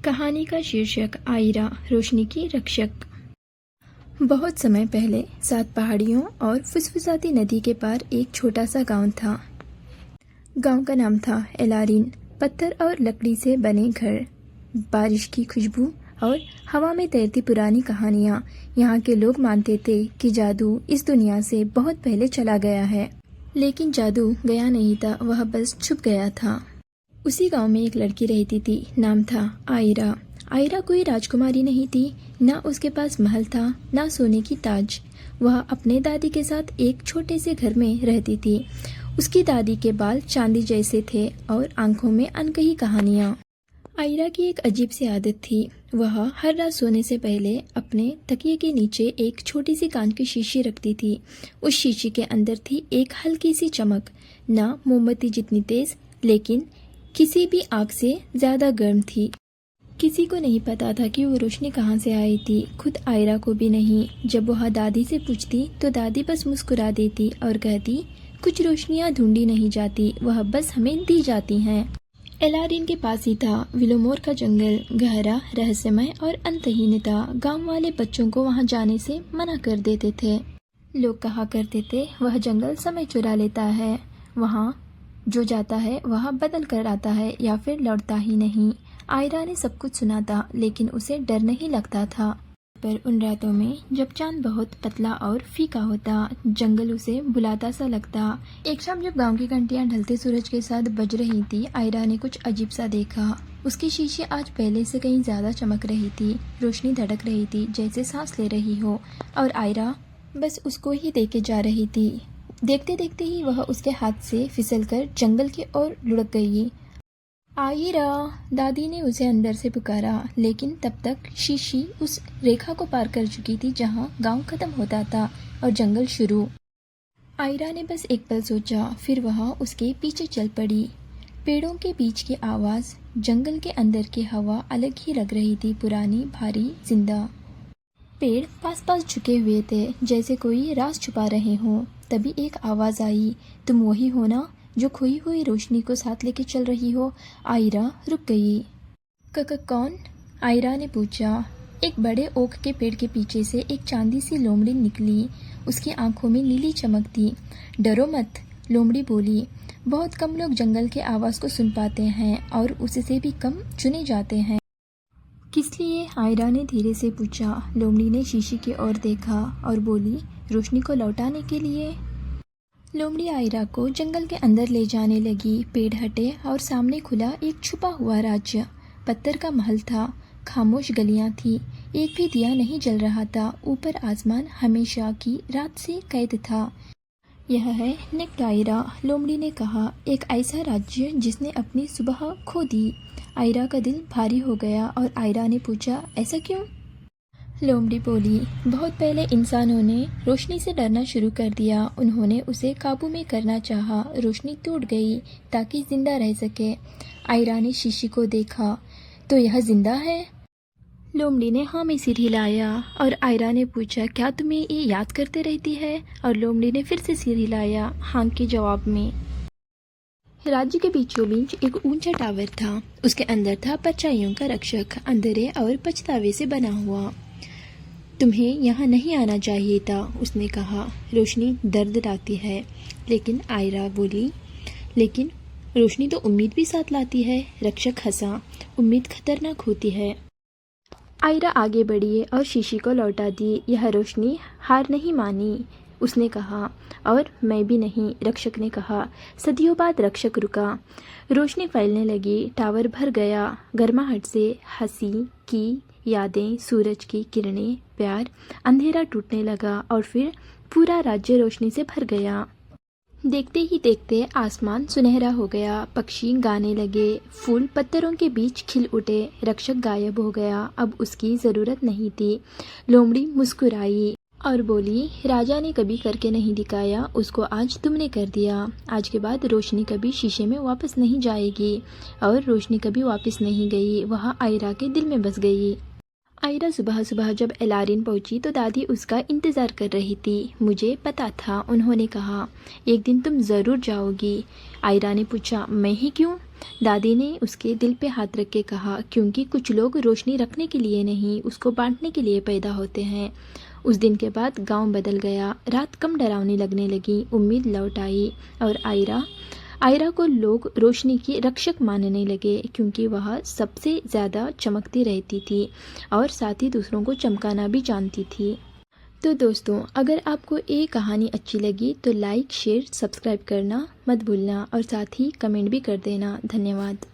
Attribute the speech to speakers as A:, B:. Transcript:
A: कहानी का शीर्षक आयरा, रोशनी की रक्षक। बहुत समय पहले 7 पहाड़ियों और फुसफुसाती नदी के पार एक छोटा सा गांव था। गांव का नाम था एलारिन। पत्थर और लकड़ी से बने घर, बारिश की खुशबू और हवा में तैरती पुरानी कहानियाँ। यहाँ के लोग मानते थे कि जादू इस दुनिया से बहुत पहले चला गया है, लेकिन जादू गया नहीं था, वह बस छुप गया था। उसी गांव में एक लड़की रहती थी, नाम था आयरा। आयरा कोई राजकुमारी नहीं थी, ना उसके पास महल था, ना सोने की ताज। वह अपने दादी के साथ एक छोटे से घर में रहती थी। उसकी दादी के बाल चांदी जैसे थे और आंखों में अनकही कहानियाँ। आयरा की एक अजीब सी आदत थी। वह हर रात सोने से पहले अपने तकिए के नीचे एक छोटी सी कांच की शीशी रखती थी। उस शीशी के अंदर थी एक हल्की सी चमक, ना मोमबत्ती जितनी तेज, लेकिन किसी भी आग से ज्यादा गर्म थी। किसी को नहीं पता था कि वो रोशनी कहाँ से आई थी, खुद आयरा को भी नहीं। जब वह दादी से पूछती तो दादी बस मुस्कुरा देती और कहती, कुछ रोशनियाँ ढूंढी नहीं जाती, वह बस हमें दी जाती हैं। एलारिन के पास ही था विलोमोर का जंगल, गहरा, रहस्यमय और अंतहीन था। गाँव वाले बच्चों को वहाँ जाने से मना कर देते थे। लोग कहा करते थे, वह जंगल समय चुरा लेता है, वहाँ जो जाता है वह बदल कर आता है या फिर लौटता ही नहीं। आयरा ने सब कुछ सुना था, लेकिन उसे डर नहीं लगता था। पर उन रातों में जब चांद बहुत पतला और फीका होता, जंगल उसे बुलाता सा लगता। एक शाम जब गांव की घंटियां ढलते सूरज के साथ बज रही थी, आयरा ने कुछ अजीब सा देखा। उसकी शीशी आज पहले से कहीं ज्यादा चमक रही थी। रोशनी धड़क रही थी जैसे सांस ले रही हो, और आयरा बस उसको ही देखे जा रही थी। देखते देखते ही वह उसके हाथ से फिसलकर जंगल की ओर लुढ़क गई। आयरा, दादी ने उसे अंदर से पुकारा, लेकिन तब तक शीशी उस रेखा को पार कर चुकी थी जहां गांव खत्म होता था और जंगल शुरू। आयरा ने बस एक पल सोचा, फिर वह उसके पीछे चल पड़ी। पेड़ों के बीच की आवाज, जंगल के अंदर की हवा अलग ही लग रही थी, पुरानी, भारी, जिंदा। पेड़ पास पास झुके हुए थे, जैसे कोई राज छुपा रहे हों। तभी एक आवाज आई, तुम वही हो ना जो खोई हुई रोशनी को साथ लेके चल रही हो? आयरा रुक गई। कौन? आयरा ने पूछा। एक बड़े ओक के पेड़ के पीछे से एक चांदी सी लोमड़ी निकली। उसकी आंखों में नीली चमक थी। डरो मत, लोमड़ी बोली। बहुत कम लोग जंगल के आवाज को सुन पाते हैं और उससे भी कम चुने जाते हैं। किस लिए? आयरा ने धीरे से पूछा। लोमड़ी ने शीशी की ओर देखा और बोली, रोशनी को लौटाने के लिए। लोमड़ी आयरा को जंगल के अंदर ले जाने लगी। पेड़ हटे और सामने खुला एक छुपा हुआ राज्य। पत्थर का महल था, खामोश गलियां थी, एक भी दिया नहीं जल रहा था। ऊपर आसमान हमेशा की रात से कैद था। यह है नेक्ड आयरा, लोमड़ी ने कहा, एक ऐसा राज्य जिसने अपनी सुबह खो दी। आयरा का दिल भारी हो गया और आयरा ने पूछा, ऐसा क्यों? लोमड़ी बोली, बहुत पहले इंसानों ने रोशनी से डरना शुरू कर दिया। उन्होंने उसे काबू में करना चाहा। रोशनी टूट गई ताकि जिंदा रह सके। आयरा ने शीशी को देखा, तो यह जिंदा है? लोमड़ी ने हाँ में सिर हिलाया और आयरा ने पूछा, क्या तुम्हें ये याद करते रहती है? और लोमड़ी ने फिर से सिर हिलाया, हाँ के जवाब में। राज्य के बीचों बीच एक ऊंचा टावर था। उसके अंदर था परछाइयों का रक्षक, अंधेरे और पछतावे से बना हुआ। तुम्हें यहाँ नहीं आना चाहिए था, उसने कहा। रोशनी दर्द लाती है। लेकिन आयरा बोली, लेकिन रोशनी तो उम्मीद भी साथ लाती है। रक्षक हंसा, उम्मीद खतरनाक होती है। आयरा आगे बढ़ी और शीशी को लौटा दी। यह रोशनी हार नहीं मानी, उसने कहा। और मैं भी नहीं, रक्षक ने कहा। सदियों बाद रक्षक रुका। रोशनी फैलने लगी, टावर भर गया। गर्माहट से हंसी की यादें, सूरज की किरणें, प्यार। अंधेरा टूटने लगा और फिर पूरा राज्य रोशनी से भर गया। देखते ही देखते आसमान सुनहरा हो गया, पक्षी गाने लगे, फूल पत्थरों के बीच खिल उठे। रक्षक गायब हो गया, अब उसकी जरूरत नहीं थी। लोमड़ी मुस्कुराई और बोली, राजा ने कभी करके नहीं दिखाया, उसको आज तुमने कर दिया। आज के बाद रोशनी कभी शीशे में वापस नहीं जाएगी। और रोशनी कभी वापस नहीं गई, वह आयरा के दिल में बस गई। आयरा सुबह सुबह जब एलारिन पहुंची तो दादी उसका इंतजार कर रही थी। मुझे पता था, उन्होंने कहा, एक दिन तुम जरूर जाओगी। आयरा ने पूछा, मैं ही क्यों? दादी ने उसके दिल पे हाथ रख के कहा, क्योंकि कुछ लोग रोशनी रखने के लिए नहीं, उसको बांटने के लिए पैदा होते हैं। उस दिन के बाद गांव बदल गया। रात कम डरावनी लगने लगी, उम्मीद लौट आई और आयरा को लोग रोशनी की रक्षक मानने लगे, क्योंकि वह सबसे ज़्यादा चमकती रहती थी और साथ ही दूसरों को चमकाना भी जानती थी। तो दोस्तों, अगर आपको ये कहानी अच्छी लगी तो लाइक, शेयर, सब्सक्राइब करना मत भूलना और साथ ही कमेंट भी कर देना। धन्यवाद।